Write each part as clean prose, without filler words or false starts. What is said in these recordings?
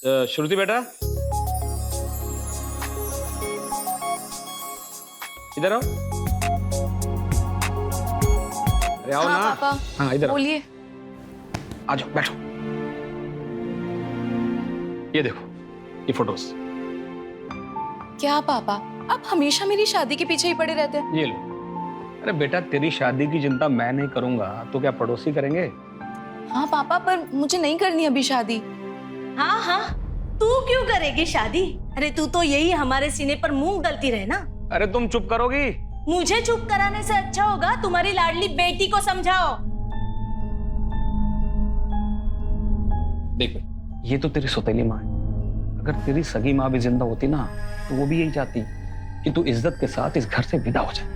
श्रुति बेटा, इधर आओ। अरे आओ हाँ, ना। पापा। हाँ इधर आओ। बोलिए। आ जाओ बैठो। ये देखो ये फोटोज। क्या पापा, आप हमेशा मेरी शादी के पीछे ही पड़े रहते हैं। ये लो। अरे बेटा तेरी शादी की चिंता मैं नहीं करूंगा तो क्या पड़ोसी करेंगे? हाँ पापा, पर मुझे नहीं करनी अभी शादी। हाँ हाँ, तू क्यों करेगी शादी? अरे तू तो यही हमारे सीने पर मूंग दलती रहे ना। अरे तुम चुप करोगी? मुझे चुप कराने से अच्छा होगा तुम्हारी लाडली बेटी को समझाओ। देख ये तो तेरी सौतेली माँ है। अगर तेरी सगी माँ भी जिंदा होती ना तो वो भी यही चाहती कि तू इज्जत के साथ इस घर से विदा हो जाए।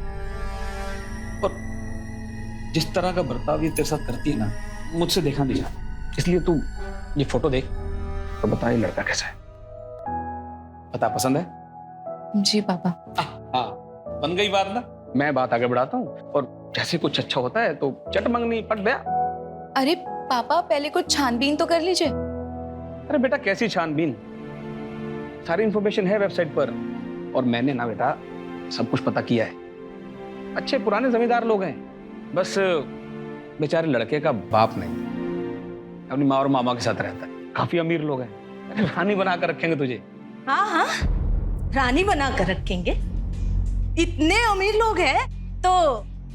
और जिस तरह का बर्ताव ये तेरे साथ करती है ना, मुझसे देखा नहीं जाता। इसलिए तू ये फोटो देख तो बता ये लड़का कैसा है। बता पसंद है? जी पापा। हाँ बन गई बात ना। मैं बात आगे बढ़ाता हूँ और जैसे कुछ अच्छा होता है तो चट मंगनी पट गया। अरे पापा, पहले कुछ छानबीन तो कर लीजिए। अरे बेटा कैसी छानबीन, सारी इंफॉर्मेशन है वेबसाइट पर। और मैंने ना बेटा सब कुछ पता किया है। अच्छे पुराने जमींदार लोग हैं, बस बेचारे लड़के का बाप नहीं, अपनी माँ और मामा के साथ रहता है। काफी अमीर लोग हैं। अरे रानी बना कर रखेंगे तुझे। हाँ हाँ, रानी बना कर रखेंगे। इतने अमीर लोग हैं तो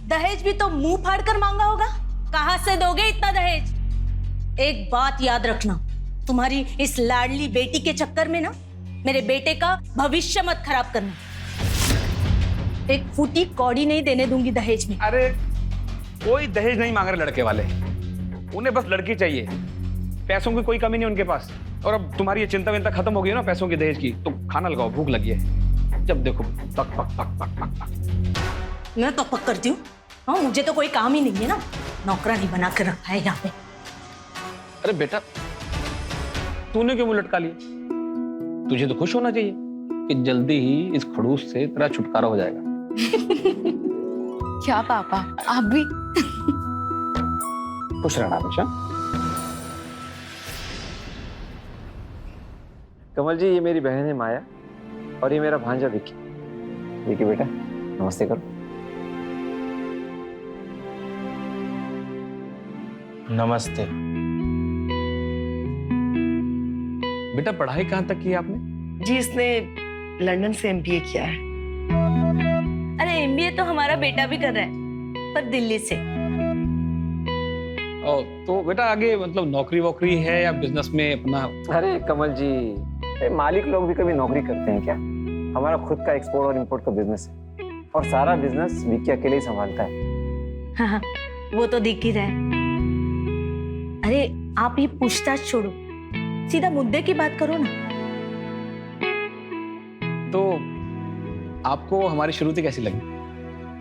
दहेज भी तो मुंह फाड़ कर मांगा होगा। कहाँ से दोगे इतना दहेज? एक बात याद रखना, तुम्हारी इस लाडली बेटी के चक्कर में ना मेरे बेटे का भविष्य मत खराब करना। एक फूटी कौड़ी नहीं देने दूंगी दहेज में। अरे कोई दहेज नहीं मांग रहे लड़के वाले, उन्हें बस लड़की चाहिए। पैसों की कोई कमी नहीं उनके पास। और अब तुम्हारी ये चिंता विंता खत्म हो गई है ना पैसों की दहेज की, तो खाना लगाओ, भूख लगी है। जब देखो पक पक पक पक पक पक। मैं तो पक करती हूँ। हाँ, मुझे तो कोई काम ही नहीं है ना, नौकरानी बना कर रखा है यहाँ पे। अरे बेटा तूने क्यों मुंह लटका लिया? तुझे तो खुश होना चाहिए कि जल्दी ही इस खड़ूस से तेरा छुटकारा हो जाएगा। क्या पापा, आप भी? खुश रहना हमेशा। कमल जी, ये मेरी बहन है माया और ये मेरा भांजा विक्की। विक्की बेटा नमस्ते करो। नमस्ते। बेटा पढ़ाई कहाँ तक की है आपने? जी, इसने लंदन से एमबीए किया है। अरे एमबीए तो हमारा बेटा भी कर रहा है, पर दिल्ली से। तो बेटा आगे मतलब नौकरी वोकरी है या बिजनेस में अपना? अरे कमल जी, मालिक लोग भी कभी नौकरी करते हैं क्या? हमारा खुद का एक्सपोर्ट और इंपोर्ट का बिजनेस है और सारा बिजनेस विक्की अकेले ही संभालता है। हाँ, वो तो दिख ही रहा है। अरे आप ये पूछताछ छोड़ो, सीधा मुद्दे की बात करो ना। तो आपको हमारी श्रुति कैसी लगी?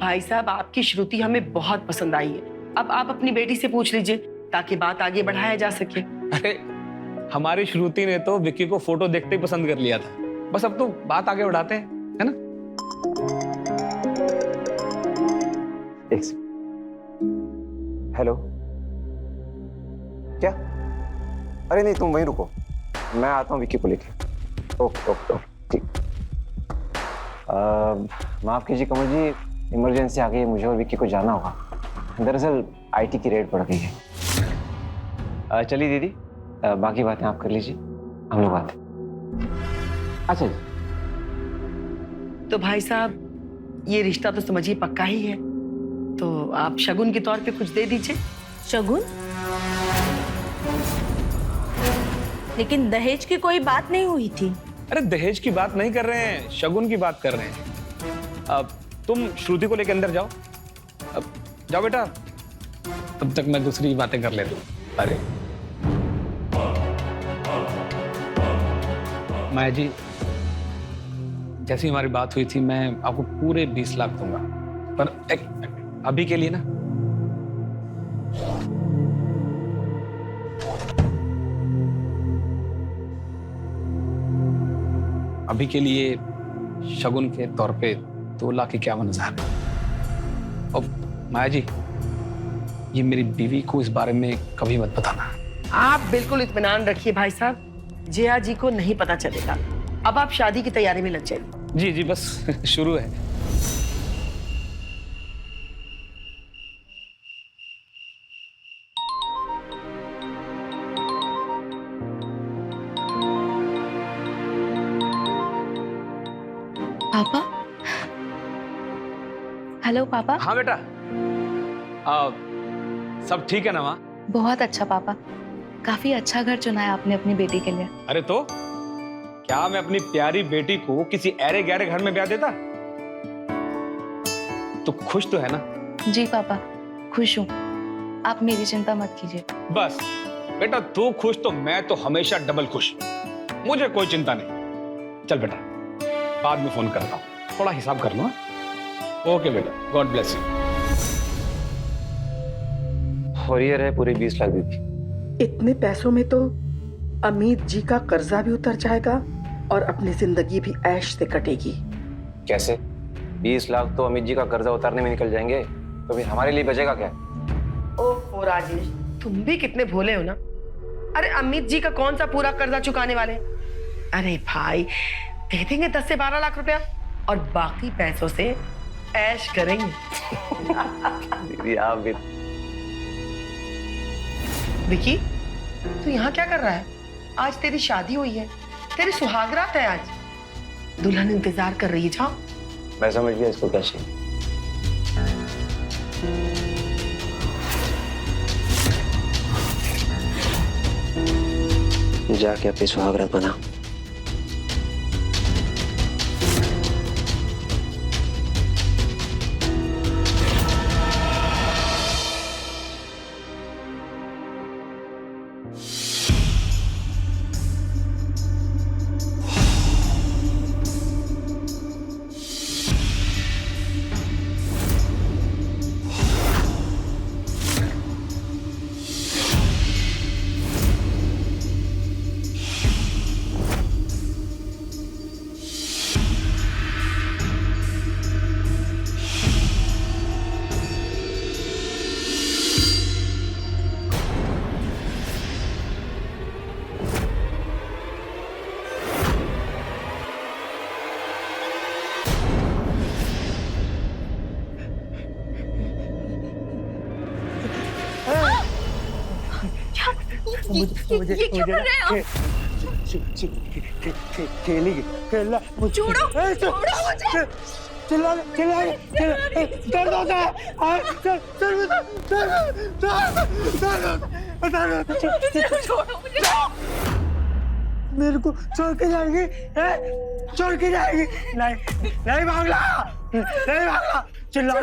भाई साहब, आपकी श्रुति हमें बहुत पसंद आई है। अब आप अपनी बेटी से पूछ लीजिए ताकि बात आगे बढ़ाया जा सके। अरे हमारी श्रुति ने तो विक्की को फोटो देखते ही पसंद कर लिया था। बस अब तो बात आगे बढ़ाते हैं, है ना? एक सेकंड। हेलो, क्या? अरे नहीं, तुम वहीं रुको, मैं आता हूँ विक्की को लेके। ओके ओके ओके, ठीक। माफ कीजिए कमल जी, इमरजेंसी आ गई है, मुझे और विक्की को जाना होगा। दरअसल आईटी की रेड पड़ गई है। चलिए दीदी, बाकी बातें आप कर लीजिए, हम लोग आते हैं। अच्छा जी। तो भाई साहब, ये रिश्ता तो समझिए पक्का ही है, तो आप शगुन के तौर पे कुछ दे दीजिए। शगुन? लेकिन दहेज की कोई बात नहीं हुई थी। अरे दहेज की बात नहीं कर रहे हैं, शगुन की बात कर रहे हैं। अब तुम श्रुति को लेकर अंदर जाओ। अब जाओ बेटा, तब तक मैं दूसरी बातें कर लेता हूँ। अरे माया जी, जैसी हमारी बात हुई थी मैं आपको पूरे 20 लाख दूंगा, पर अभी के लिए ना। अभी के लिए शगुन के तौर पे 2,51,000। और माया जी, ये मेरी बीवी को इस बारे में कभी मत बताना। आप बिल्कुल इत्मीनान रखिए भाई साहब, जया जी को नहीं पता चलेगा। अब आप शादी की तैयारी में लग जाइए। जी जी, बस शुरू है। पापा। हेलो पापा। हाँ बेटा, सब ठीक है ना माँ? बहुत अच्छा पापा, काफी अच्छा घर चुना है आपने अपनी बेटी के लिए। अरे तो क्या मैं अपनी प्यारी बेटी को किसी ऐरे गहरे घर में ब्याह देता? तो खुश तो है ना? जी पापा, खुश हूँ। आप मेरी चिंता मत कीजिए। बस बेटा, तू खुश तो मैं तो हमेशा डबल खुश। मुझे कोई चिंता नहीं। चल बेटा, बाद में फोन करता हूँ, थोड़ा हिसाब कर लो। ओके बेटा, गॉड ब्लेस यू। और ये रहे पूरे 20 लाख दीदी। इतने पैसों में तो अमित जी का कर्जा भी उतर जाएगा और अपनी जिंदगी भी ऐश से कटेगी। कैसे? 20 लाख तो अमित जी का कर्जा उतारने में निकल जाएंगे, तो फिर हमारे लिए बचेगा क्या? ओह राजेश, तुम भी कितने भोले हो ना। अरे अमित जी का कौन सा पूरा कर्जा चुकाने वाले? अरे भाई, दे देंगे 10 से 12 लाख रुपया और बाकी पैसों से ऐश करेंगे। दीदी आप भी। विकी, तू यहाँ क्या कर रहा है? आज तेरी शादी हुई है, तेरी सुहागरात है आज। दुल्हन इंतजार कर रही है। जाओ। मैं समझ गया इसको क्या चाहिए। जाके अपनी सुहागरात बना। ये क्यों कर रहे हो? खेलना छोड़ो, छोड़ो मुझे। चिल्ला दर्द होता है। छोड़ो मुझे। मेरे को छोड़ के जाएगी? छोड़ के जाएगी? नहीं नहीं भागना, नहीं भागना। चिल्ला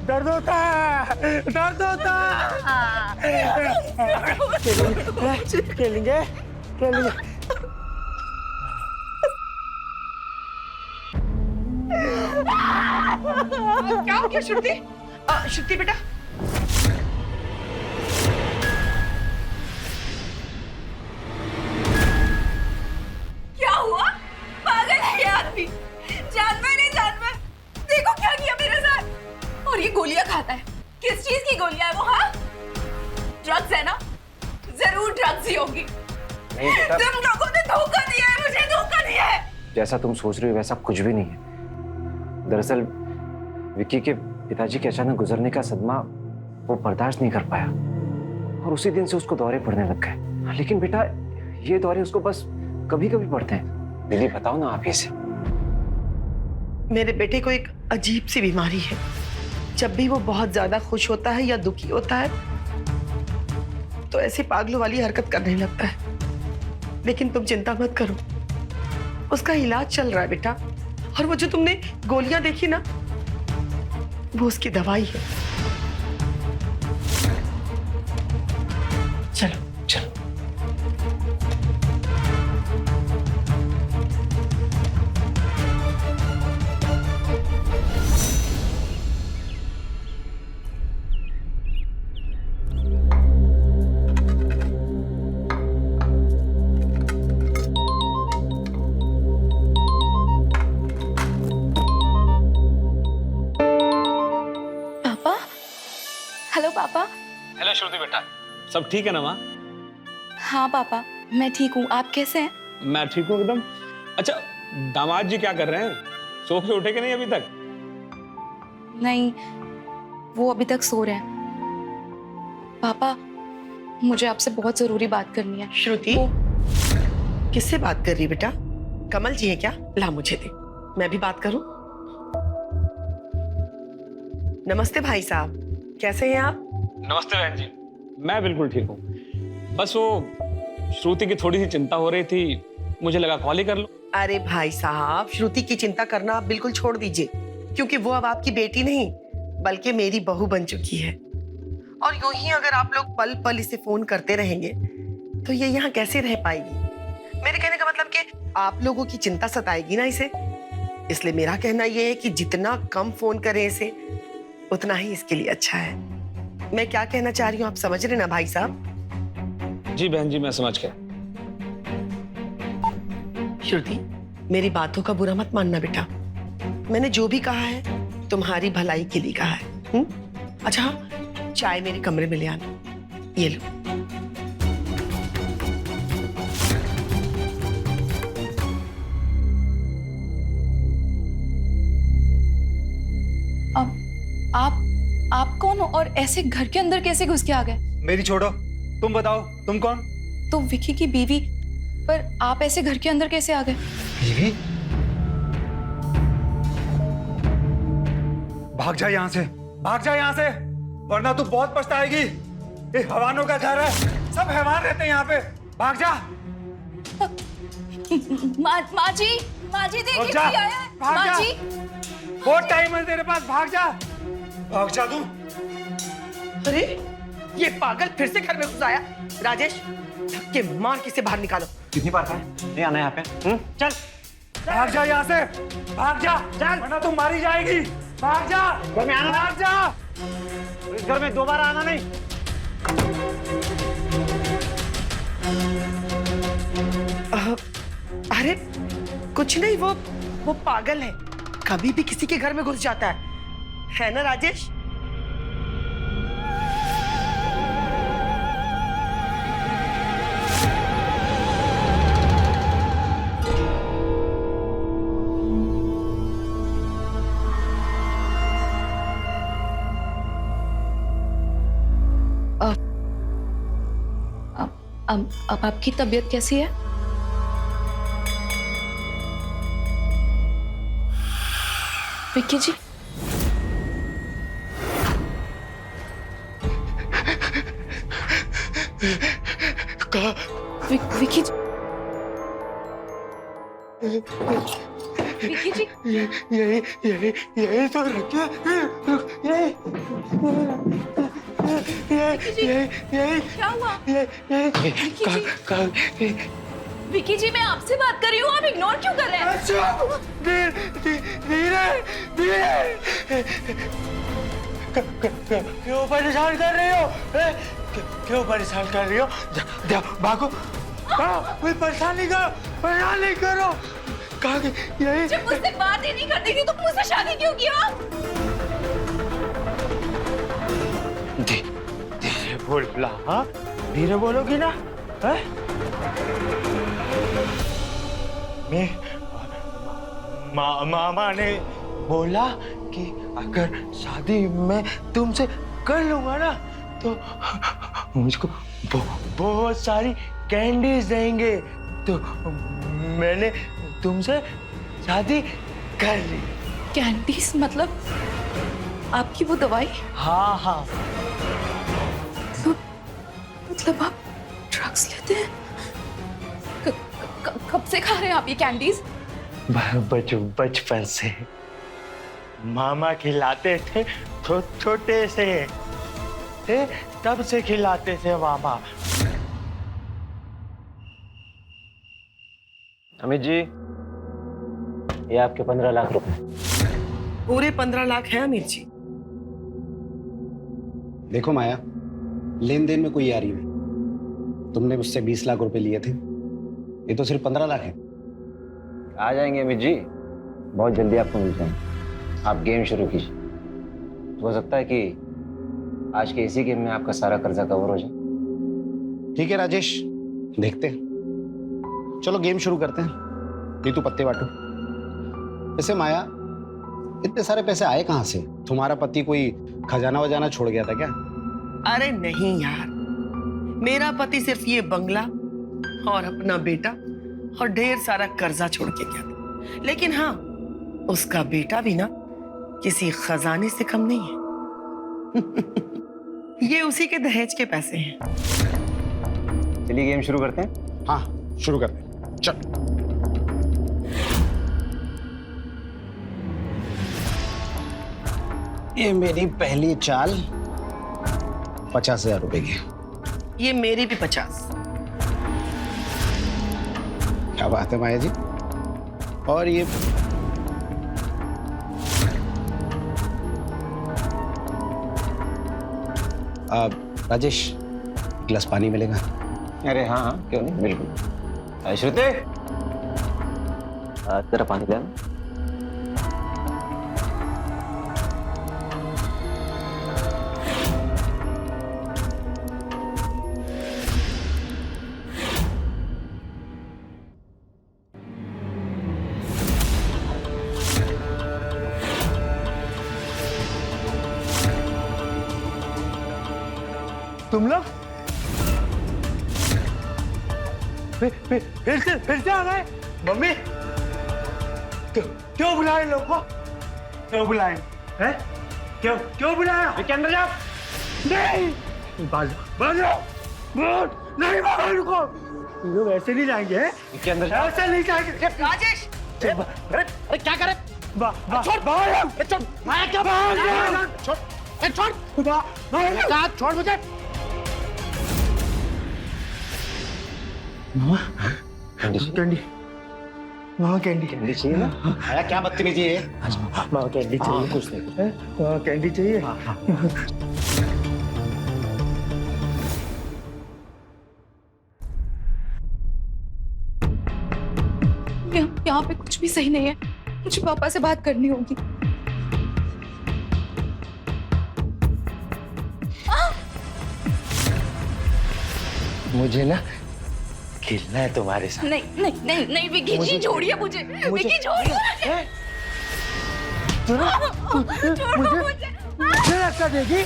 दर्द होता है, दर्द होता है। खेलेंगे। क्या हो गया श्रुति? श्रुति बेटा, क्या हुआ? पागल है ये आदमी। जानवर है जानवर। देखो क्या किया मेरे साथ। और ये गोलियां खाता है। किस चीज की गोलियां है वो? हाँ, ड्रग्स है ना? जरूर ड्रग्स ही होगी। नहीं बेटा, तुम लोगों ने धोखा दिया है मुझे, धोखा दिया है। जैसा तुम सोच रही हो वैसा कुछ भी नहीं है। दरअसल विक्की के पिताजी के अचानक गुजरने का सदमा वो बर्दाश्त नहीं कर पाया और उसी दिन से उसको दौरे पड़ने लग गए। लेकिन बेटा, ये दौरे उसको बस कभी कभी पड़ते हैं। दीदी बताओ ना आप इसे। मेरे बेटे को एक अजीब सी बीमारी है। जब भी वो बहुत ज्यादा खुश होता है या दुखी होता है तो ऐसी पागलों वाली हरकत करने लगता है। लेकिन तुम चिंता मत करो, उसका इलाज चल रहा है बेटा। और वो जो तुमने गोलियां देखी ना, वो उसकी दवाई है। चलो चलो। पापा। हेलो पापा। हेलो श्रुति बेटा, सब ठीक है ना माँ? हाँ पापा, मैं ठीक हूँ। आप कैसे हैं? मैं ठीक हूँ एकदम। अच्छा, दामाद जी क्या कर रहे हैं? सो के उठे कि नहीं अभी तक? नहीं, वो अभी तक सो रहे हैं। पापा, मुझे आपसे बहुत जरूरी बात करनी है। श्रुति, किससे बात कर रही बेटा? कमल जी है क्या? ला मुझे दे, मैं भी बात करूं। नमस्ते भाई साहब, कैसे हैं आप? नमस्ते बहन जी, मैं बिल्कुल ठीक हूँ। बस वो श्रुति की थोड़ी सी चिंता हो रही थी, मुझे लगा कॉल ही कर लो। अरे भाई साहब, श्रुति की चिंता करना आप बिल्कुल छोड़ दीजिए, क्योंकि वो अब आपकी बेटी नहीं बल्कि मेरी बहू बन चुकी है। और यूं ही अगर आप लोग पल पल इसे फोन करते रहेंगे तो ये यहाँ कैसे रह पाएगी? मेरे कहने का मतलब कि आप लोगों की चिंता सताएगी ना इसे। इसलिए मेरा कहना यह है कि जितना कम फोन करें इसे, उतना ही इसके लिए अच्छा है। मैं क्या कहना चाह रही हूँ आप समझ रहे ना भाई साहब? जी बहन जी, मैं समझ गया। श्रुति, मेरी बातों का बुरा मत मानना बेटा। मैंने जो भी कहा है तुम्हारी भलाई के लिए कहा है। अच्छा हाँ, चाय मेरे कमरे में ले आना। ये लो। आप कौन हो और ऐसे घर के अंदर कैसे घुस के आ गए? मेरी छोड़ो, तुम बताओ, तुम कौन? तो विकी की बीवी, पर आप ऐसे घर के अंदर कैसे आ गए? बीवी? भाग जा यहाँ से, भाग जा यहाँ से, वरना तू बहुत पछताएगी। ये हैवानों का घर है, सब हैवान रहते हैं यहाँ पे। भाग जा। माँ जी देखिए भाग जा, कोई आया है। भाग माँ जा। जी, बहुत टाइम है तेरे पास, भाग जा, भाग जा तू। अरे ये पागल फिर से घर में घुस आया। राजेश, धक्के मार के इसे बाहर निकालो। कितनी बार कहा है नहीं आना यहाँ पे? चल भाग जा यहाँ से, भाग जा, चल, वरना तू मारी जाएगी। भाग जा, घर में आना, भाग जा। इस घर में दोबारा आना नहीं। अरे कुछ नहीं, वो पागल है, कभी भी किसी के घर में घुस जाता है ना राजेश? अब आपकी तबीयत कैसी है? विक्की जी, विक्की जी, विक्की जी, यही तो रखा, यही क्या हुआ? विक्की जी, मैं आपसे बात कर रही हूँ, आप इग्नोर क्यों कर रहे हैं? धीरे, क्यों परेशान कर रही हो? क्यों परेशान कर रही हो? भागो, कोई परेशान नहीं करो। कहा कि यही जब मुझसे बात ही नहीं करती थी तो मुझसे शादी क्यों किया? धीरे बोल, हाँ धीरे बोलोगी ना? मैं मामा ने बोला कि अगर शादी मैं तुमसे कर लूंगा ना तो मुझको बहुत सारी कैंडीज देंगे, तो मैंने तुमसे शादी कर ली। कैंडीज मतलब आपकी वो दवाई? हाँ। मतलब आप ड्रग्स लेते हैं? कब से खा रहे हैं आप ये कैंडीज? बचपन से मामा खिलाते थे, छोटे से थे तब से खिलाते थे मामा। अमित जी, ये आपके 15 लाख रुपए। पूरे 15 लाख है अमीर जी। देखो माया, लेन देन में कोई यारी नहीं। तुमने मुझसे 20 लाख रुपए लिए थे, ये तो सिर्फ 15 लाख है। आ जाएंगे अमित जी, बहुत जल्दी आपको मिल जाएंगे। आप गेम शुरू कीजिए, हो सकता है कि आज के इसी गेम में आपका सारा कर्जा कवर हो जाए। ठीक है राजेश, देखते हैं। चलो गेम शुरू करते हैं। ये तू पत्ते बांटो। वैसे माया, इतने सारे पैसे आए कहाँ से? तुम्हारा पति कोई खजाना वजाना छोड़ गया था क्या? अरे नहीं यार, मेरा पति सिर्फ ये बंगला और अपना बेटा और ढेर सारा कर्जा छोड़ के गया था। लेकिन हाँ, उसका बेटा भी ना किसी खजाने से कम नहीं है। ये उसी के दहेज के पैसे हैं। चलिए गेम शुरू करते हैं। हाँ शुरू करते हैं, चल। ये मेरी पहली चाल 50,000 रुपए की। ये मेरी भी 50। क्या बात है माया जी। और ये राजेश, गिलास पानी मिलेगा? अरे हाँ हाँ, क्यों नहीं, बिल्कुल। श्रुति, तेरा पानी ले आना। तुम लोग फिर से आ गए? मम्मी, क्यों बुलाए लोग को? क्यों बुलाए? हैं? क्यों बुलाया? के अंदर जाओ। नहीं, बाजो, नहीं बाहर रुको। ये लोग ऐसे नहीं जाएंगे, हैं? के अंदर जाओ। ऐसे नहीं जाएंगे। राजेश, अरे क्या करे? छोड़ बाहर, छोड़, माया क्या बाहर, छोड़, छोड़, बाहर, छोड़ मुझे। कैंडी, वहाँ कैंडी चाहिए ना? माया क्या बदतमीजी है? वहाँ कैंडी चाहिए। कुछ नहीं। वहाँ कैंडी चाहिए। यहाँ पे कुछ भी सही नहीं है। मुझे पापा से बात करनी होगी। मुझे ना खेलना है तुम्हारे साथ। नहीं नहीं नहीं नहीं विकी जी, छोड़िए मुझे। विकी छोड़िए मुझे। मुझे रास्ता देगी?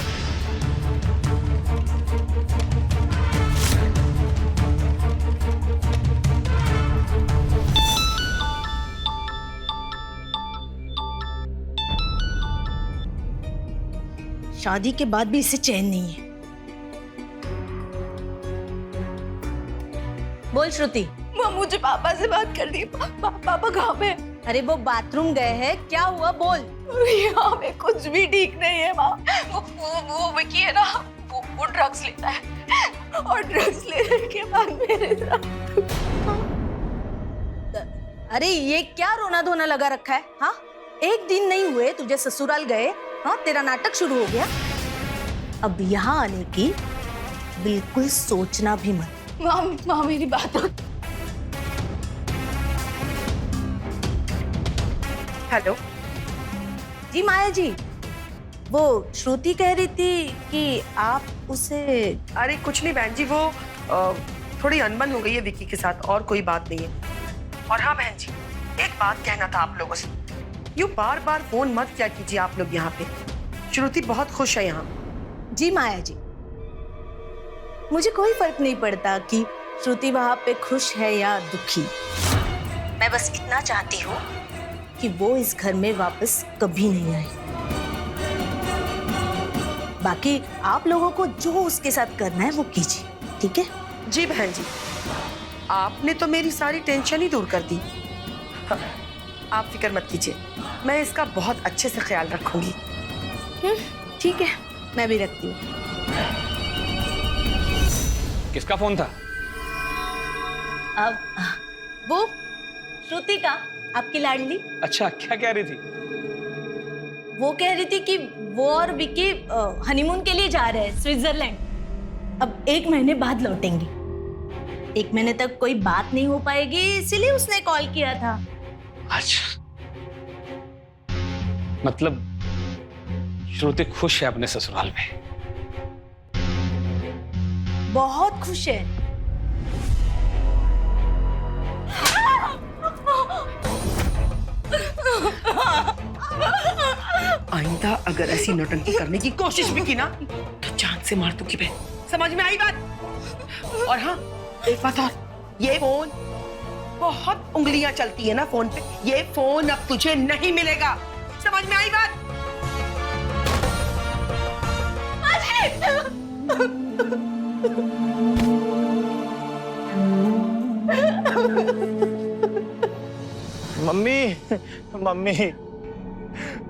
शादी के बाद भी इसे चैन नहीं है। बोल श्रुति। माँ, मुझे पापा से बात करनी है। पापा कहाँ पे? अरे वो बाथरूम गए हैं, क्या हुआ बोल। यहाँ पे कुछ भी ठीक नहीं है माँ। वो विकी है ना, वो ड्रग्स लेता है और ड्रग्स लेने के बाद मेरे साथ। अरे ये क्या रोना धोना लगा रखा है? हाँ, एक दिन नहीं हुए तुझे ससुराल गए, हाँ तेरा नाटक शुरू हो गया। अब यहाँ आने की बिल्कुल सोचना भी मत। माँ मेरी बात। हेलो जी माया जी, वो श्रुति कह रही थी कि आप उसे। अरे कुछ नहीं बहन जी, वो थोड़ी अनबन हो गई है विकी के साथ, और कोई बात नहीं है। और हाँ बहन जी, एक बात कहना था आप लोगों से। यूँ बार बार फोन मत किया कीजिए आप लोग यहाँ पे। श्रुति बहुत खुश है यहाँ। जी माया जी, मुझे कोई फर्क नहीं पड़ता कि श्रुति वहां पे खुश है या दुखी। मैं बस इतना चाहती हूँ कि वो इस घर में वापस कभी नहीं आए। बाकी आप लोगों को जो उसके साथ करना है वो कीजिए, ठीक है? जी बहन जी, आपने तो मेरी सारी टेंशन ही दूर कर दी। हाँ, आप फिक्र मत कीजिए, मैं इसका बहुत अच्छे से ख्याल रखूंगी। ठीक है, मैं भी रखती हूँ। किसका फोन था? अब वो श्रुति का, आपकी लाडली। अच्छा, क्या कह रही थी? वो कह रही थी कि वो और विकी हनीमून के लिए जा रहे हैं स्विट्जरलैंड। अब 1 महीने बाद लौटेंगे। 1 महीने तक कोई बात नहीं हो पाएगी, इसीलिए उसने कॉल किया था। अच्छा, मतलब श्रुति खुश है अपने ससुराल में? बहुत खुश है। आइंदा अगर ऐसी नौटंकी करने की कोशिश भी की ना तो जान से मार दूंगी मैं। समझ में आई बात? और हाँ, एक बात और, ये फोन, बहुत उंगलियां चलती है ना फोन पे, ये फोन अब तुझे नहीं मिलेगा। समझ में आई बात? मम्मी मम्मी,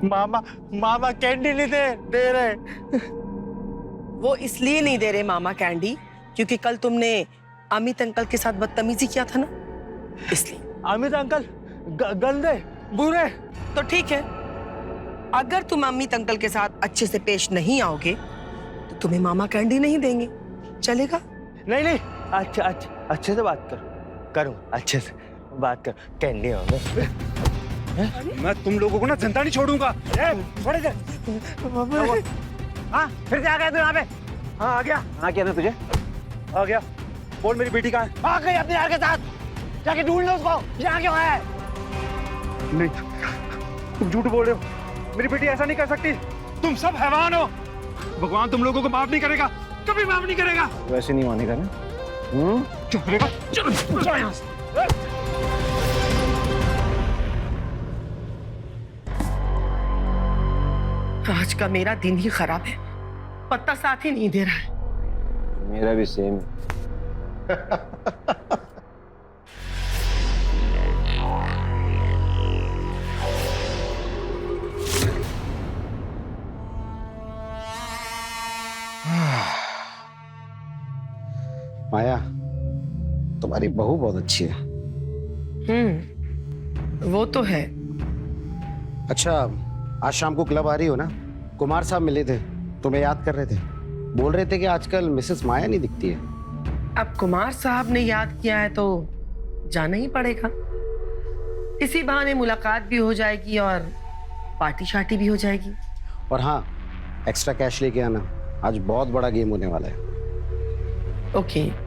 मामा मामा कैंडी नहीं दे रहे। वो इसलिए नहीं दे रहे मामा कैंडी क्योंकि कल तुमने अमित अंकल के साथ बदतमीजी किया था ना, इसलिए। अमित अंकल गंदे बुरे। तो ठीक है, अगर तुम अमित अंकल के साथ अच्छे से पेश नहीं आओगे तो तुम्हें मामा कैंडी नहीं देंगे, चलेगा? नहीं नहीं, अच्छे से बात करूँ, अच्छे से बात कर, कैंडी होंगे। मैं तुम लोगों को ना जिंदा नहीं छोड़ूंगा। छोड़ दे। हाँ, फिर से आ गया तू यहाँ पे? हाँ, आ गया। हाँ, क्या था तुझे? आ गया। बोल मेरी बेटी कहाँ है? आ गई अपने यार के साथ, जाके ढूंढ लो उसको। यहाँ क्यों है? नहीं, तुम झूठ बोल रहे हो, मेरी बेटी ऐसा नहीं कर सकती। तुम सब हैवान हो, भगवान तुम लोगों को माफ नहीं करेगा, कभी माफ नहीं करेगा। वैसे नहीं मानेगा ना? चुप करेगा? चलो यहाँ से। आज का मेरा दिन ही खराब है, पत्ता साथ ही नहीं दे रहा है। मेरा भी सेम। माया, तुम्हारी बहू बहुत अच्छी है। वो तो है। अच्छा, आज शाम को क्लब आ रही हो ना? कुमार साहब मिले थे, तुम्हें याद कर रहे थे, बोल रहे थे कि आजकल मिसेस माया नहीं दिखती है। अब कुमार साहब ने याद किया है तो जाना ही पड़ेगा। इसी बहाने मुलाकात भी हो जाएगी और पार्टी शार्टी भी हो जाएगी। और हाँ, एक्स्ट्रा कैश लेके आना, आज बहुत बड़ा गेम होने वाला है। ओके।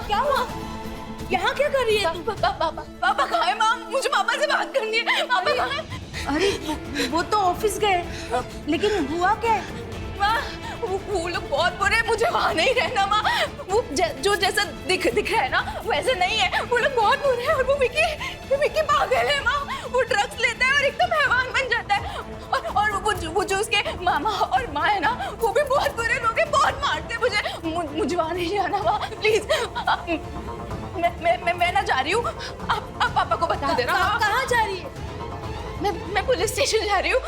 क्या हुआ? यहाँ क्या कर रही है तू? पापा कहाँ है? माँ, मुझे पापा से बात करनी है। पापा कहाँ है? अरे वो तो ऑफिस गए, लेकिन हुआ क्या है? माँ, वो लोग बहुत बुरे हैं, मुझे वहाँ नहीं रहना माँ। वो जो जैसा दिख रहा है ना वैसे नहीं है, वो लोग बहुत बुरे हैं। और वो विक्की पागल है माँ, वो ड्रग्स लेता है और एकदम हैवान बन जाता है। और वो जो उसके मामा और माँ है ना, वो भी बहुत बुरे लोग हैं, बहुत मारते हैं मुझे। मुझे वहाँ नहीं जाना माँ, प्लीज। मैं ना जा रही हूँ, आप पापा को बता देना। कहाँ जा रही है? मैं पुलिस स्टेशन जा रही हूँ,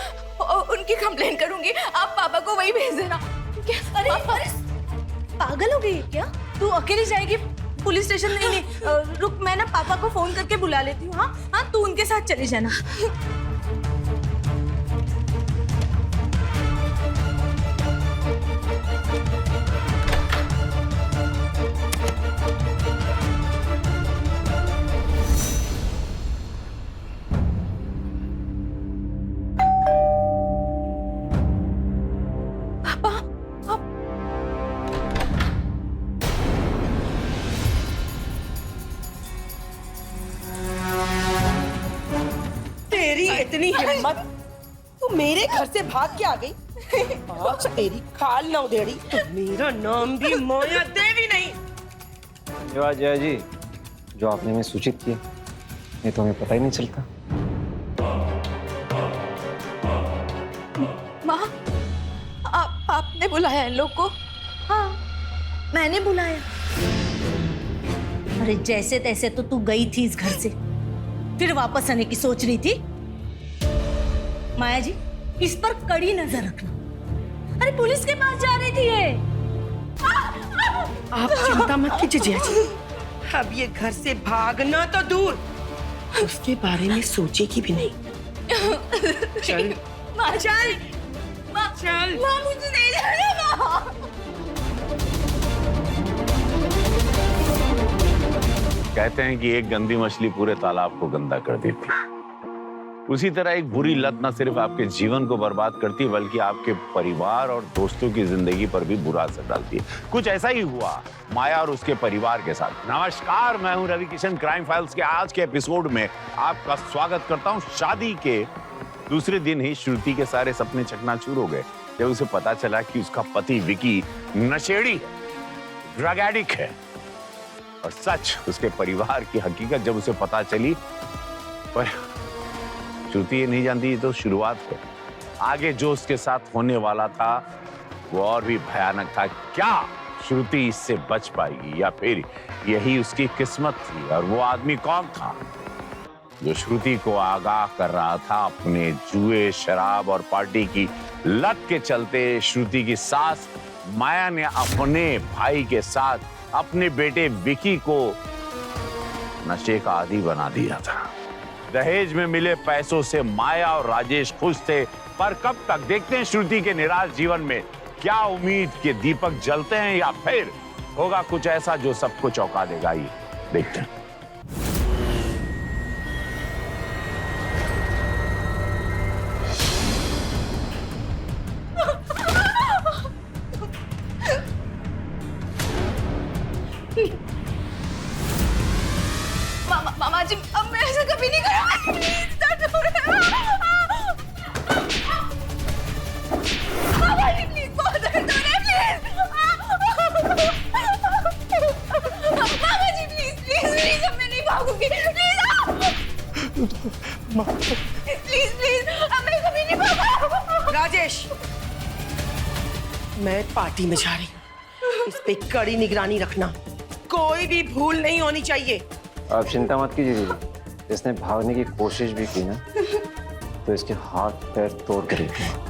उनकी कंप्लेन करूंगी। आप पापा को वही भेज देना। अरे पागल हो गई है क्या? तू अकेली जाएगी पुलिस स्टेशन? नहीं, रुक, मैं ना पापा को फोन करके बुला लेती हूँ। हाँ, तू उनके साथ चली जाना। इतनी हिम्मत, तू मेरे घर से भाग के आ गई। आज तेरी खाल ना उधेड़ी तो मेरा नाम भी माया देवी नहीं। धन्यवाद जया जी, जो आपने हमें सूचित किया, नहीं तो हमें पता ही नहीं चलता। माँ, आपने बुलाया इन लोग को? हाँ, मैंने बुलाया। अरे जैसे तैसे तो तू गई थी इस घर से, फिर वापस आने की सोच रही थी। माया जी, इस पर कड़ी नजर रखना। अरे पुलिस के पास जा रही थी ये। आप चिंता मत कीजिए जया जी, अब ये घर से भागना तो दूर, उसके बारे में सोचेगी भी नहीं। चल माँ चल, माँ चल। माँ मुझे नहीं जाना माँ। कहते हैं कि एक गंदी मछली पूरे तालाब को गंदा कर देती है। उसी तरह एक बुरी लत न सिर्फ आपके जीवन को बर्बाद करती है बल्कि आपके परिवार और दोस्तों की जिंदगी पर भी बुरा असर डालती है। कुछ ऐसा ही हुआ माया और उसके परिवार के साथ। नमस्कार, मैं हूं रवि किशन। क्राइम फाइल्स के आज के एपिसोड में आपका स्वागत करता हूं। शादी के दूसरे दिन ही श्रुति के सारे सपने चकनाचूर हो गए जब उसे पता चला कि उसका पति विकी नशेड़ी है, ड्रग एडिक्ट है। और सच, उसके परिवार की हकीकत जब उसे पता चली, पर श्रुति ये नहीं जानती तो शुरुआत है। आगे जो उसके साथ होने वाला था वो और भी भयानक था। क्या श्रुति इससे बच पाएगी या फिर यही उसकी किस्मत थी? और वो आदमी कौन था जो श्रुति को आगाह कर रहा था अपने जुए, शराब और पार्टी की लत के चलते? श्रुति की सास माया ने अपने भाई के साथ अपने बेटे विकी को नशे का आदी बना दिया था। दहेज में मिले पैसों से माया और राजेश खुश थे, पर कब तक? देखते हैं श्रुति के निराश जीवन में क्या उम्मीद के दीपक जलते हैं या फिर होगा कुछ ऐसा जो सबको चौंका देगा। ये देखते हैं। मामा जी, अब मैं ऐसा कभी नहीं करूँगा। मामा जी प्लीज, बहुत दर्द हो रहा है, प्लीज। मामा जी प्लीज प्लीज प्लीज, अब मैं नहीं भागूंगी, प्लीज प्लीज, अब मैं कभी नहीं भागूंगा। राजेश, मैं पार्टी में जा रही हूँ, इस पे कड़ी निगरानी रखना, कोई भी भूल नहीं होनी चाहिए। आप चिंता मत कीजिए दीदी, इसने भागने की कोशिश भी की ना तो इसके हाथ पैर तोड़ कर रखेंगे।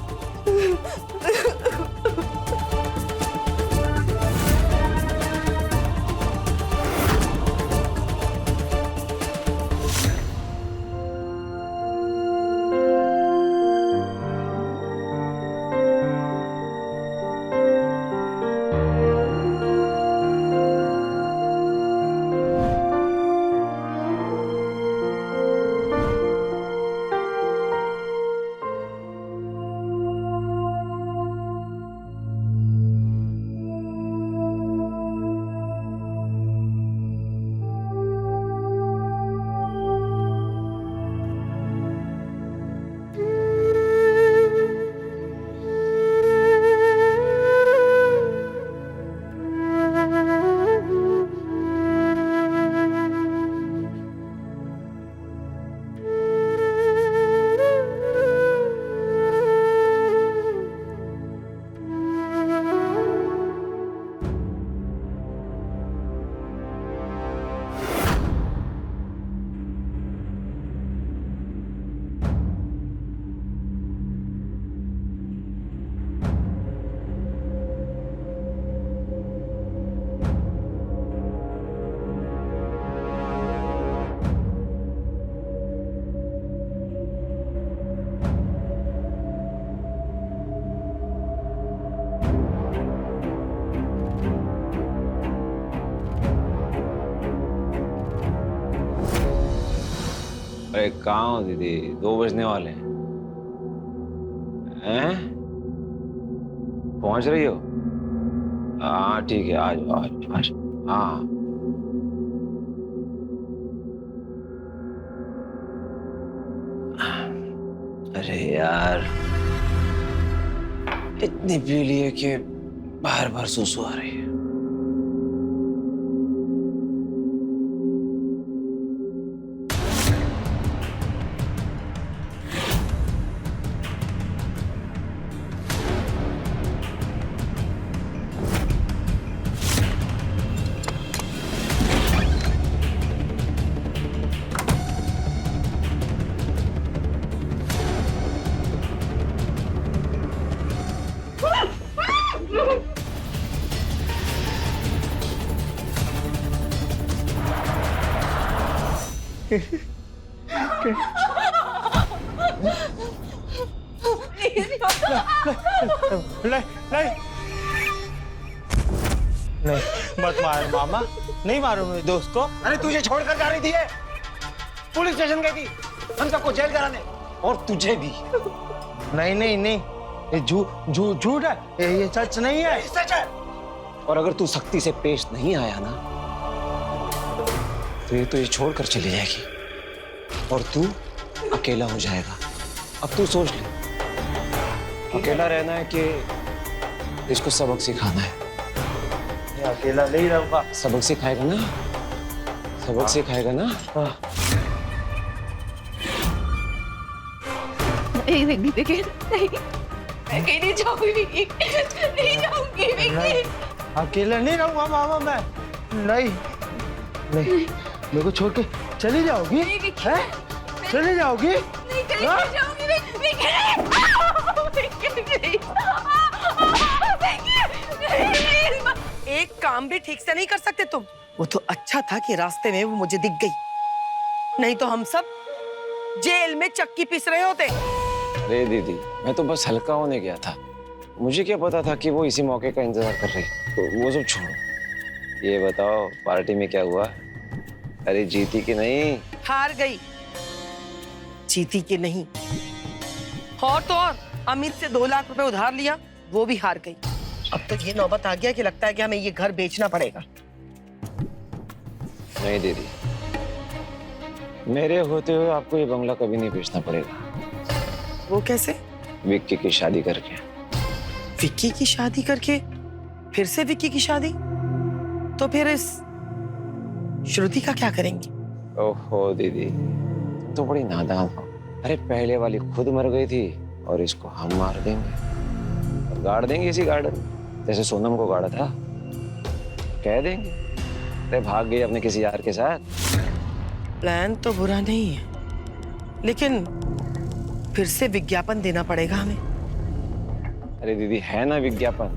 अरे कहाँ हो दीदी, 2 बजने वाले हैं। पहुंच रही हो? हाँ ठीक है, आ जाओ आ जाओ आ जाओ। हाँ अरे यार, इतनी पी लिए कि बार बार सुसु आ रही है। नहीं नहीं नहीं, मत मार मामा, नहीं मारो मेरे दोस्त को। अरे तुझे छोड़कर जा रही थी ये, पुलिस स्टेशन गई थी हम सबको जेल कराने, और तुझे भी। नहीं नहीं नहीं, ये झूठ है, ये सच नहीं है। सच है। और अगर तू सख्ती से पेश नहीं आया ना तो ये तुझे छोड़कर चली जाएगी और तू अकेला हो जाएगा। अब तू सोच ले, अकेला रहना है कि इसको सबक सिखाना है? ये अकेला नहीं रहूंगा। सबक सिखाएगा ना, सबक सिखाएगा ना? नहीं नहीं देखिए, नहीं मैं कहीं नहीं जाऊंगी, नहीं जाऊंगी विक्की। अकेला नहीं रहूंगा मामा मैं। नहीं नहीं, मेरे को छोड़ के चली जाओगी? नहीं विक्की, हैं? चली जाओगी? नहीं कहीं हाँ? नहीं जाऊंगी विक्की, एक काम भी ठीक से नहीं कर सकते तुम? वो तो अच्छा था कि रास्ते में वो मुझे दिख गई, नहीं तो हम सब जेल में चक्की पीस रहे होते। अरे दीदी, मैं तो बस हल्का होने गया था, मुझे क्या पता था कि वो इसी मौके का इंतजार कर रही। तो वो सब छोड़ो, ये बताओ पार्टी में क्या हुआ? अरे जीती कि नहीं? हार गई। जीती कि नहीं? और तो और अमित से 2 लाख रुपए उधार लिया, वो भी हार गई। अब तो ये नौबत आ गया कि लगता है कि हमें ये घर बेचना पड़ेगा। नहीं दीदी, मेरे होते हुए आपको ये बंगला कभी नहीं बेचना पड़ेगा। वो कैसे? विक्की की शादी करके। विक्की की शादी करके? फिर से विक्की की शादी? तो फिर इस श्रुति का क्या करेंगी? ओहो दीदी, तुम तो बड़ी नादान हो। अरे पहले वाली खुद मर गई थी और इसको हम मार देंगे और गाड़ देंगे इसी गार्डन, जैसे सोनम को गाड़ा था। कह देंगे अरे भाग गई अपने किसी यार के साथ। प्लान तो बुरा नहीं है, लेकिन फिर से विज्ञापन देना पड़ेगा हमें। अरे दीदी है ना विज्ञापन,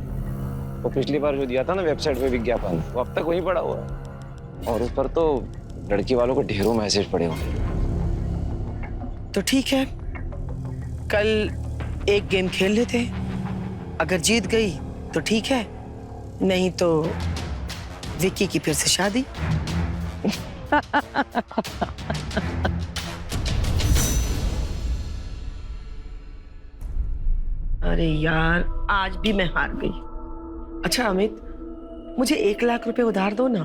वो पिछली बार जो दिया था ना वेबसाइट पे विज्ञापन, वो अब तक वहीं पड़ा हुआ है और उस पर तो लड़की वालों को ढेरों मैसेज पड़े हुए। तो ठीक है, कल एक गेम खेल लेते हैं। अगर जीत गई तो ठीक है, नहीं तो विक्की की फिर से शादी। अरे यार, आज भी मैं हार गई। अच्छा अमित, मुझे 1 लाख रुपए उधार दो ना।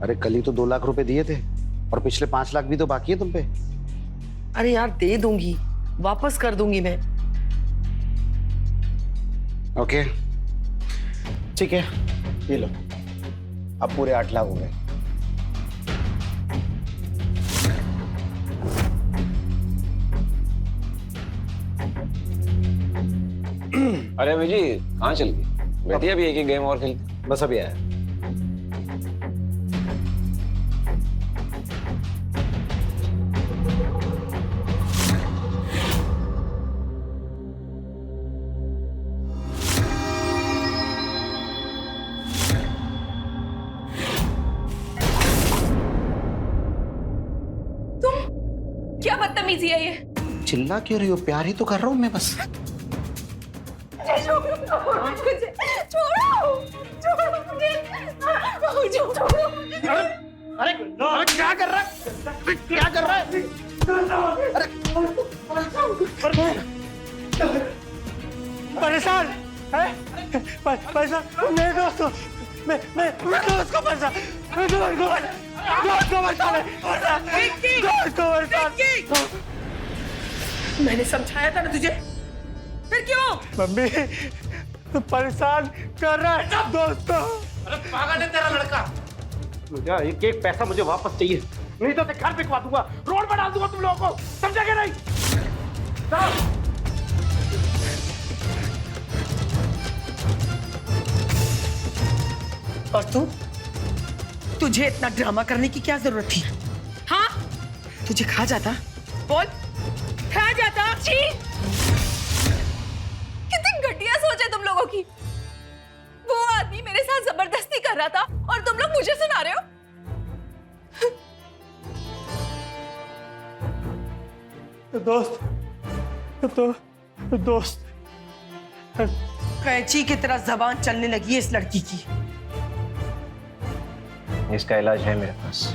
अरे कल ही तो 2 लाख रुपए दिए थे और पिछले 5 लाख भी तो बाकी है तुम पे। अरे यार दे दूंगी, वापस कर दूंगी मैं। ओके ठीक है, ये लो, अब पूरे 8 लाख हो गए। अरे अभी जी कहाँ चल गई? बैठिए अभी एक ही गेम और खेलते। बस अभी आया। क्या बदतमीजी है ये? चिल्ला क्यों रही हो? प्यार ही तो कर रहा हूँ मैं बस। छोड़ो मुझे, छोड़ो, छोड़ो मुझे, छोड़ो मुझे। अरे क्या कर रहा है? क्या कर रहा है? परेशान है? परेशान मेरे दोस्तों, मैं दोस्त को परेशान, मैं दोस्त को परेशान है। मैंने समझाया था ना तुझे, फिर क्यों? मम्मी तू परेशान कर रहा है सब दोस्तों। अरे पागल है तेरा लड़का। मुझे एक पैसा मुझे वापस चाहिए, नहीं तो मैं घर बिकवा दूंगा, रोड पर डाल दूंगा तुम लोगों को, समझा क्या? नहीं और तुझे इतना ड्रामा करने की क्या जरूरत थी? हाँ, तुझे खा जाता, बोल, खा जाता। छी! कितनी घटिया सोच है तुम लोगों की। वो आदमी मेरे साथ जबरदस्ती कर रहा था और तुम लोग मुझे सुना रहे हो। दोस्त कैंची की तरह जबान चलने लगी है इस लड़की की। इसका इलाज है मेरे पास।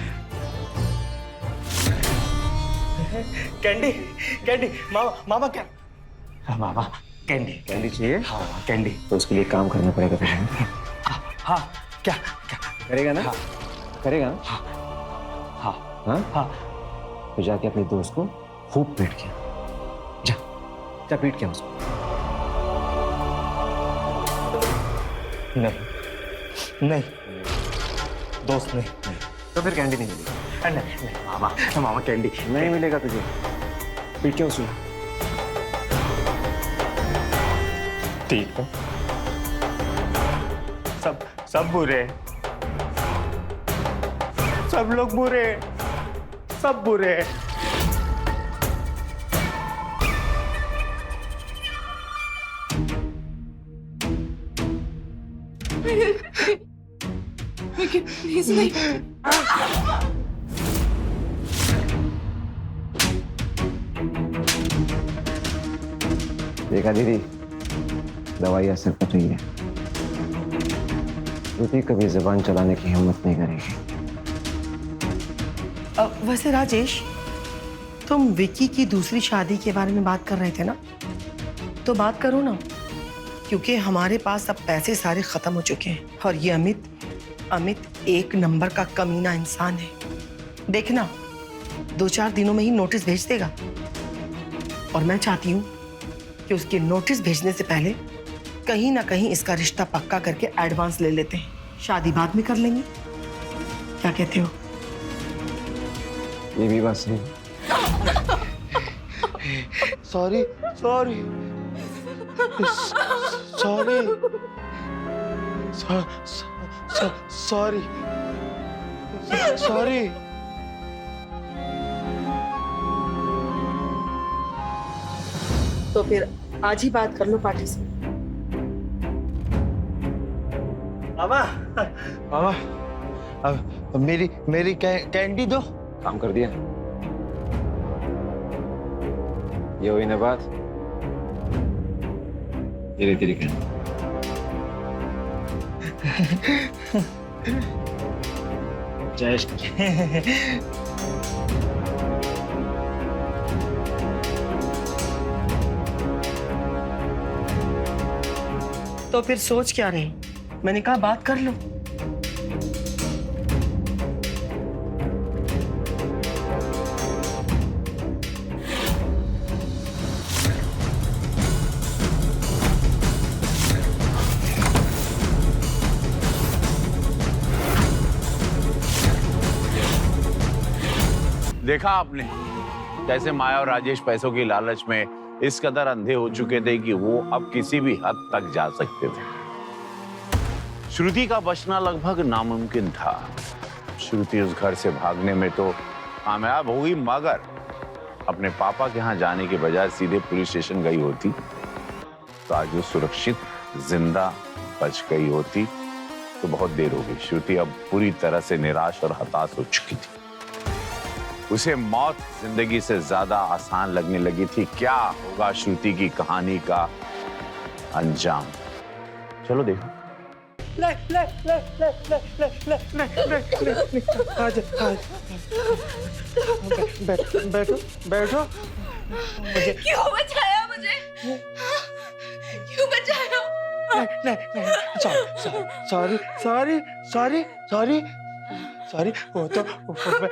कैंडी, कैंडी, मामा, मामा क्या? हाँ, मामा, कैंडी, कैंडी चाहिए? हाँ, कैंडी। तो उसके लिए काम करना पड़ेगा तुझे। हाँ, क्या, क्या? करेगा ना? हाँ। करेगा ना? हाँ, हाँ? हाँ। तो जाके अपने दोस्त को खूब पीट के जा, जा पीट के उसको। नहीं, नहीं, दोस्त नहीं। तो फिर कैंडी नहीं मिलेगी। नहीं, नहीं, मामा, मामा कैंडी नहीं मिलेगा तुझे। पीट के उसको। ठीक है। सब बुरे हैं। सब लोग बुरे हैं। सब बुरे हैं। प्लीज नहीं। देखा दीदी, दवाई असर कर रही है। श्रुति कभी जुबान चलाने की हिम्मत नहीं करेगी। वैसे राजेश, तुम विकी की दूसरी शादी के बारे में बात कर रहे थे ना, तो बात करो ना, क्योंकि हमारे पास अब पैसे सारे खत्म हो चुके हैं और ये अमित एक नंबर का कमीना इंसान है। देखना 2-4 दिनों में ही नोटिस भेज देगा और मैं चाहती हूँ कि उसके नोटिस भेजने से पहले कहीं ना कहीं इसका रिश्ता पक्का करके एडवांस ले लेते हैं। शादी बाद में कर लेंगे, क्या कहते हो? ये भी बात सही। Sorry, sorry, sorry, sorry, sorry. तो फिर आज ही बात कर लो पार्टी से। मामा, मामा, अब मेरी कैंडी दो। काम कर दिया। ये हुई ना बात। धीरे धीरे कहना। तो फिर सोच क्या रहे? मैंने कहा बात कर लो। देखा आपने कैसे माया और राजेश पैसों की लालच में इस कदर अंधे हो चुके थे कि वो अब किसी भी हद तक जा सकते थे। श्रुति का बचना लगभग नामुमकिन था। श्रुति उस घर से भागने में तो कामयाब हो गई, मगर अपने पापा के यहाँ जाने के बजाय सीधे पुलिस स्टेशन गई होती तो आज वो सुरक्षित जिंदा बच गई होती। तो बहुत देर हो गई। श्रुति अब पूरी तरह से निराश और हताश हो चुकी थी। उसे मौत जिंदगी से ज्यादा आसान लगने लगी थी। क्या होगा श्रुति की कहानी का अंजाम? चलो देखो। ले ले ले ले ले ले ले ले ले ले आज बैठो बैठो। मुझे क्यों बचाया मुझे? क्यों बचाया? Sorry sorry sorry sorry sorry. वो तो मैं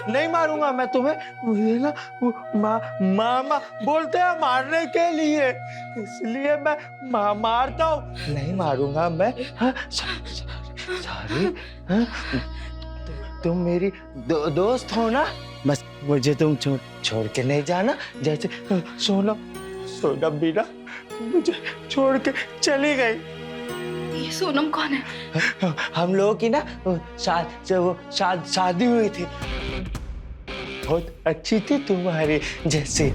नहीं मारूंगा मैं तुम्हें। मुझे ना मामा बोलते हैं मारने के लिए, इसलिए मैं मारता हूँ। नहीं मारूंगा मैं। सॉरी। तुम मेरी दोस्त हो ना, बस मुझे तुम छोड़ के नहीं जाना। जैसे सोनम बिना मुझे छोड़ के चली गई। ये सोनम कौन है? हम लोगों की ना शादी हुई थी। बहुत अच्छी थी तुम्हारी जैसी।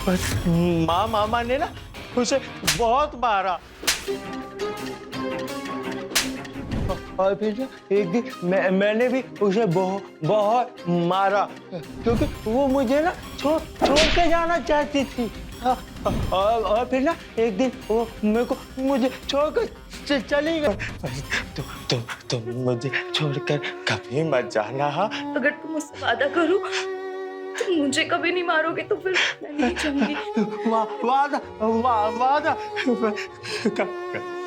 मामा ने ना उसे बहुत मारा। और फिर ना एक दिन मैंने भी उसे बहुत मारा, क्योंकि वो मुझे ना छोड़ के जाना चाहती थी। और फिर ना एक दिन वो मुझे छोड़कर चली गई। तुम मुझे छोड़कर कभी मत जाना। हाँ, अगर तुम मुझसे वादा करो तुम मुझे कभी नहीं मारोगे तो फिर मैं नहीं जाऊंगी। वादा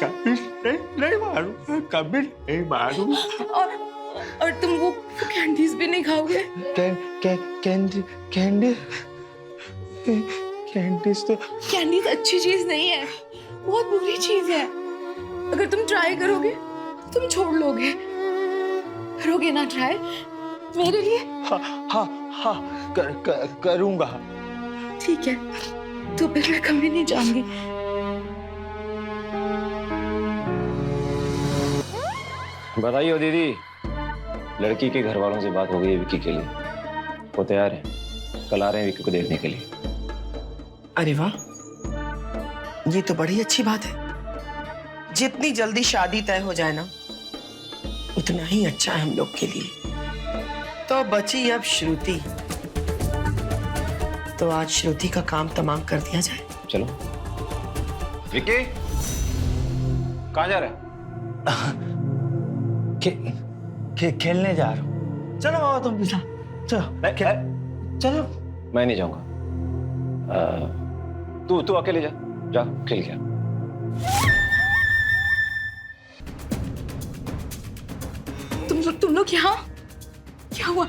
कभी नहीं मारू, कभी नहीं मारू। और तुम वो कैंडीज भी नहीं खाओगे? कैंडीज अच्छी चीज नहीं है, बहुत बुरी चीज है। अगर तुम ट्राई करोगे तुम छोड़ लोगे। करोगे ना ट्राई मेरे लिए? हाँ, करूंगा। ठीक है, तो फिर मैं कभी नहीं जाऊंगी। बताइए दीदी, लड़की के घर वालों से बात हो गई है विक्की के लिए? वो तैयार है, कल आ रहे हैं विक्की को देखने के लिए। अरे वाह, ये तो बड़ी अच्छी बात है। जितनी जल्दी शादी तय हो जाए ना उतना ही अच्छा है हम लोग के लिए। तो बची अब श्रुति, तो आज श्रुति का काम तमाम कर दिया जाए। चलो। विक्की कहाँ जा रहा है? खेलने जा रहा हूँ। चलो बाबा तुम भी चलो। मैं नहीं जाऊंगा। तू अकेले जा खेल के। तुम लोग यहाँ? क्या हुआ?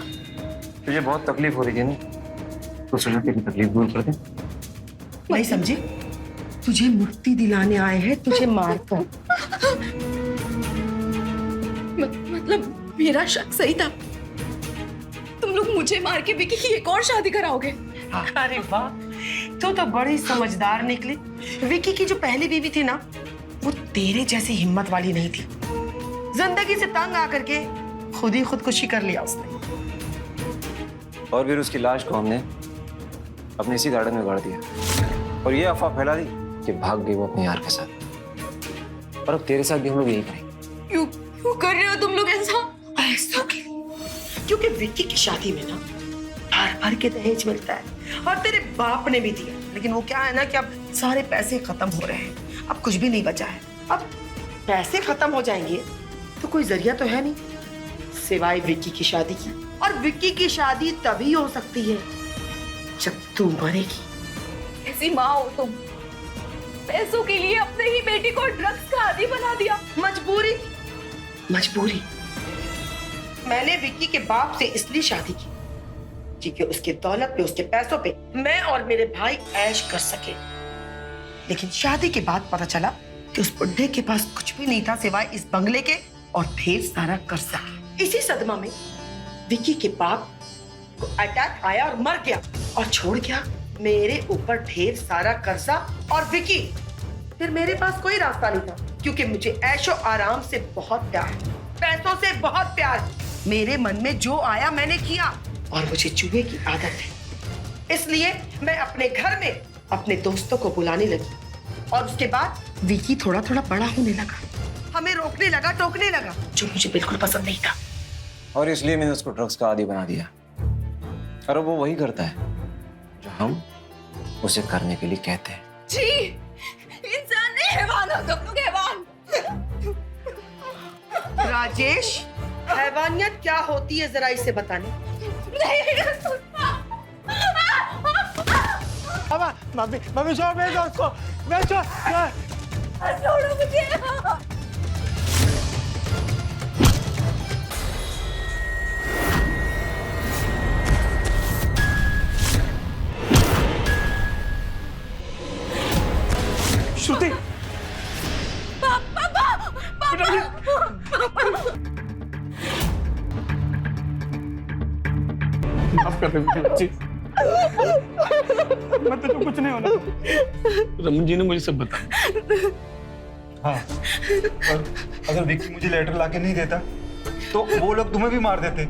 तुझे बहुत तकलीफ हो रही थी ना, तो सोचा तेरी तकलीफ दूर कर दे। नहीं समझे? तुझे मुक्ति दिलाने आए हैं, तुझे मारकर। मतलब मेरा शक सही था? तुम लोग मुझे मार के विकी की एक और शादी कराओगे? अरे वाह, तू तो बड़ी समझदार निकली। विकी की जो पहली बीवी थी ना, वो तेरे जैसी हिम्मत वाली नहीं थी। जिंदगी से तंग आकर के खुद ही खुदकुशी कर लिया उसने। और फिर उसकी लाश को हमने अपने इसी गार्डन में गाड़ दिया और ये अफवाह फैला दी कि भाग गई वो अपने यार के साथ। और अब तेरे साथ भी हम लोग यही करेंगे। क्यों कर रहे हो तुम लोग ऐसा? क्योंकि विक्की की शादी में ना भर के दहेज मिलता है और तेरे बाप ने भी दिया। लेकिन वो क्या है ना कि अब सारे पैसे खत्म हो रहे हैं, अब कुछ भी नहीं बचा है। अब पैसे खत्म हो जाएंगे तो कोई जरिया तो है नहीं सिवाय विक्की की शादी की। और विक्की की शादी तभी हो सकती है जब तू मरेगी। ऐसी माँ हो तुम, पैसों के लिए अपने ही बेटी को ड्रग्स का आदी बना दिया। मजबूरी। मैंने विक्की के बाप से इसलिए शादी की क्योंकि उसके दौलत पे, उसके पैसों पे मैं और मेरे भाई ऐश कर सके। लेकिन शादी के बाद पता चला कि उस बुड्ढे के पास कुछ भी नहीं था सिवाय इस बंगले के और ढेर सारा कर्जा। इसी सदमा में विक्की के बाप को अटैक आया और मर गया और छोड़ गया मेरे ऊपर ढेर सारा कर्जा और विक्की। फिर मेरे पास कोई रास्ता नहीं था क्योंकि मुझे ऐशो आराम से बहुत प्यार, पैसों से बहुत प्यार। मेरे मन में जो आया मैंने किया और मुझे जुए की आदत है, इसलिए मैं अपने घर में अपने दोस्तों को बुलाने लगी। और उसके बाद विकी थोड़ा थोड़ा बड़ा होने लगा, हमें रोकने लगा, टोकने लगा, जो मुझे बिल्कुल पसंद नहीं था। और इसलिए मैंने उसको ड्रग्स का आदी बना दिया। और वो वही करता है जो हम उसे करने के लिए कहते हैं। जी, इंसान नहीं, हैवान हो तुम लोग, हैवान। राजेश, हैवानियत क्या होती है जरा इसे बताने। मम्मी छोड़ मेरे दोस्त को, मैं छोड़ो मुझे। श्रुति, माफ कर दे मुझे। मैं तुझे कुछ नहीं होना। रमन जी ने मुझे सब बताया। हाँ, और अगर विक्की मुझे लेटर लाके नहीं देता तो वो लोग तुम्हें भी मार देते।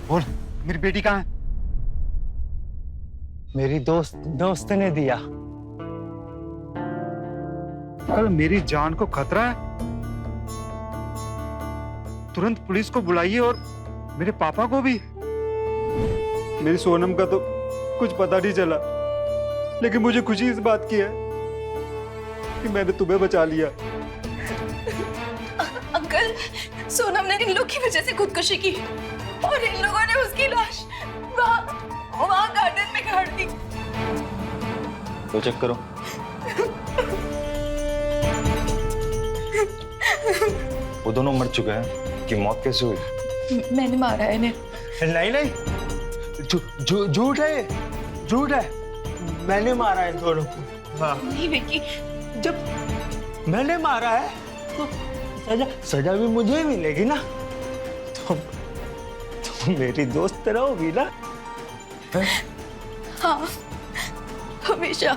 बोल, मेरी बेटी कहाँ है? मेरी दोस्त ने दिया। अगर मेरी जान को खतरा है, तुरंत पुलिस को बुलाइए और मेरे पापा को भी। मेरी सोनम का तो कुछ पता नहीं चला, लेकिन मुझे खुशी इस बात की है कि मैंने तुम्हें बचा लिया। अंकल, सोनम ने इन लोग की वजह से खुदकुशी की और इन लोगों ने उसकी लाश वहाँ गार्डन में गाड़ दी। तो चेक करो। वो दोनों मर चुके हैं कि मौत कैसे हुई? मैंने मारा है इन्हें। नहीं, झूठ है, मैंने मारा है दोनों को। हाँ। नहीं विक्की, जब मैंने मारा है तो सजा भी मुझे ही मिलेगी ना। तुम मेरी दोस्त रहोगी ना? हाँ, हमेशा।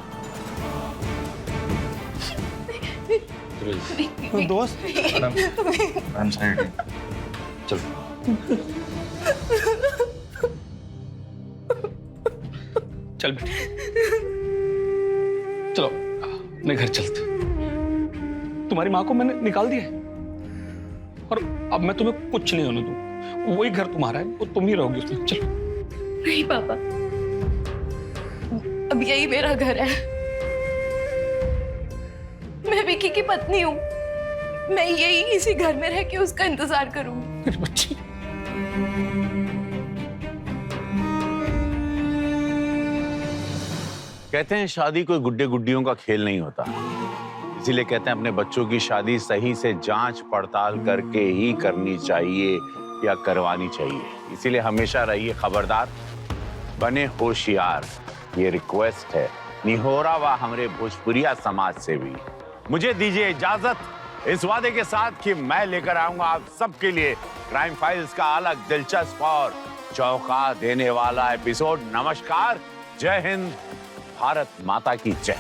दोस्त। चलो। चल बेटी, चलो अपने घर चलते। तुम्हारी माँ को मैंने निकाल दिया है और अब मैं तुम्हें कुछ नहीं होने दूं। वही घर तुम्हारा है, वो तुम ही रहोगी उसमें। चलो। नहीं पापा, अब यही मेरा घर है। मैं विक्की की पत्नी हूँ। मैं यही इसी घर में रह के उसका इंतजार करूंगी। मेरी बच्ची। कहते हैं शादी कोई गुड्डे गुड्डियों का खेल नहीं होता, इसीलिए कहते हैं अपने बच्चों की शादी सही से जांच पड़ताल करके ही करनी चाहिए या करवानी चाहिए। इसीलिए हमेशा रहिए खबरदार, बने होशियार। ये रिक्वेस्ट है निहोरा व हमारे भोजपुरिया समाज से भी। मुझे दीजिए इजाजत इस वादे के साथ कि मैं लेकर आऊंगा आप सबके लिए क्राइम फाइल्स का अलग दिलचस्प और चौंका देने वाला एपिसोड। नमस्कार, जय हिंद, भारत माता की जय।